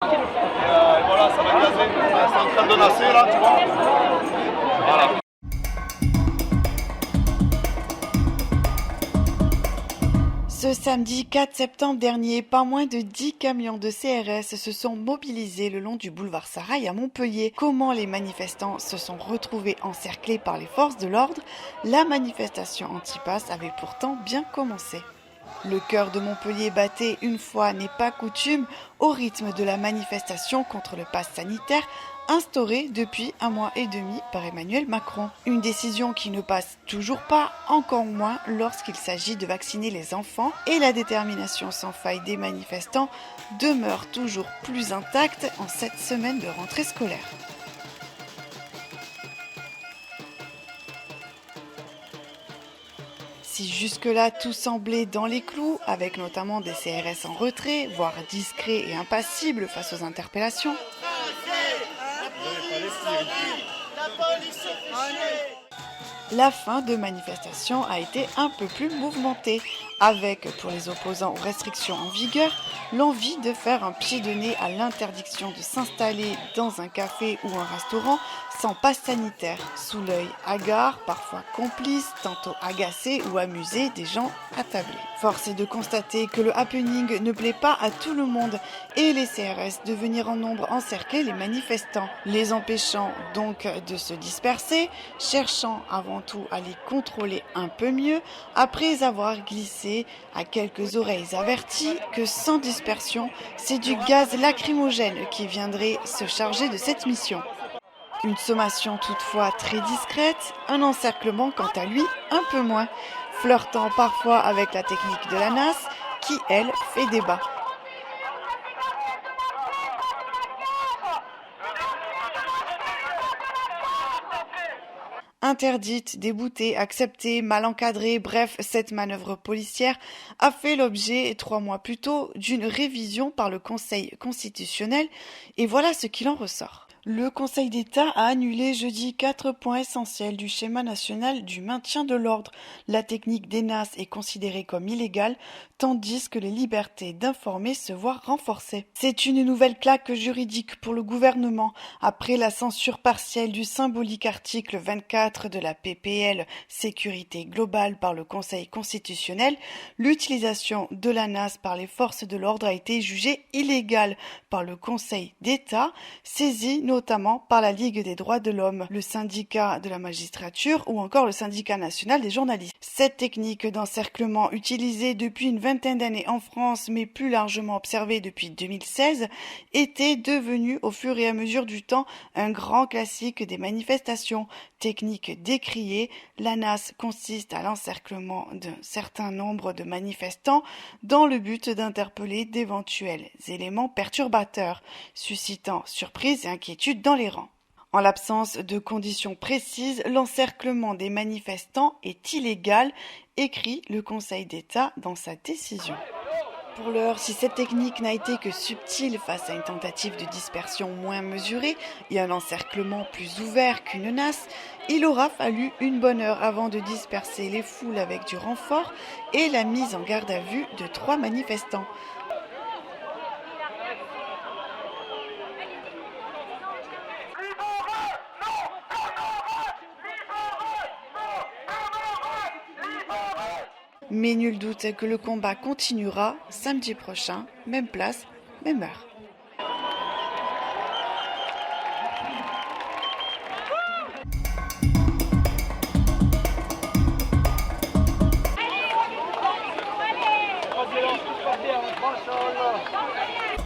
Et voilà, ça va gazer. C'est en train de nasser là, tu vois. Voilà. Ce samedi 4 septembre dernier, pas moins de 10 camions de CRS se sont mobilisés le long du boulevard Sarail à Montpellier. Comment les manifestants se sont retrouvés encerclés par les forces de l'ordre? La manifestation anti-pass avait pourtant bien commencé. Le cœur de Montpellier battait, une fois n'est pas coutume, au rythme de la manifestation contre le pass sanitaire instauré depuis 1 mois et demi par Emmanuel Macron. Une décision qui ne passe toujours pas, encore moins lorsqu'il s'agit de vacciner les enfants, et la détermination sans faille des manifestants demeure toujours plus intacte en cette semaine de rentrée scolaire. Si jusque-là tout semblait dans les clous, avec notamment des CRS en retrait, voire discrets et impassibles face aux interpellations, la fin de manifestation a été un peu plus mouvementée, avec, pour les opposants aux restrictions en vigueur, l'envie de faire un pied de nez à l'interdiction de s'installer dans un café ou un restaurant sans passe sanitaire, sous l'œil hagard, parfois complice, tantôt agacé ou amusé des gens attablés. Force est de constater que le happening ne plaît pas à tout le monde et les CRS de venir en nombre encercler les manifestants, les empêchant donc de se disperser, cherchant avant tout à les contrôler un peu mieux, après avoir glissé à quelques oreilles averties que sans dispersion, c'est du gaz lacrymogène qui viendrait se charger de cette mission. Une sommation toutefois très discrète, un encerclement quant à lui un peu moins, flirtant parfois avec la technique de la NAS qui, elle, fait débat. Interdite, déboutée, acceptée, mal encadrée, bref, cette manœuvre policière a fait l'objet 3 mois plus tôt d'une révision par le Conseil constitutionnel et voilà ce qu'il en ressort. Le Conseil d'État a annulé jeudi 4 points essentiels du schéma national du maintien de l'ordre. La technique des NAS est considérée comme illégale, tandis que les libertés d'informer se voient renforcées. C'est une nouvelle claque juridique pour le gouvernement. Après la censure partielle du symbolique article 24 de la PPL Sécurité globale par le Conseil constitutionnel, l'utilisation de la NAS par les forces de l'ordre a été jugée illégale par le Conseil d'État, saisi notamment par la Ligue des droits de l'homme, le syndicat de la magistrature ou encore le syndicat national des journalistes. Cette technique d'encerclement utilisée depuis une vingtaine d'années en France, mais plus largement observée depuis 2016, était devenue au fur et à mesure du temps un grand classique des manifestations. Technique décriée, la NAS consiste à l'encerclement d'un certain nombre de manifestants dans le but d'interpeller d'éventuels éléments perturbateurs, suscitant surprise et inquiétude dans les rangs. En l'absence de conditions précises, l'encerclement des manifestants est illégal, écrit le Conseil d'État dans sa décision. Pour l'heure, si cette technique n'a été que subtile face à une tentative de dispersion moins mesurée et un encerclement plus ouvert qu'une NAS, il aura fallu une bonne heure avant de disperser les foules avec du renfort et la mise en garde à vue de 3 manifestants. Mais nul doute que le combat continuera samedi prochain, même place, même heure. Allez,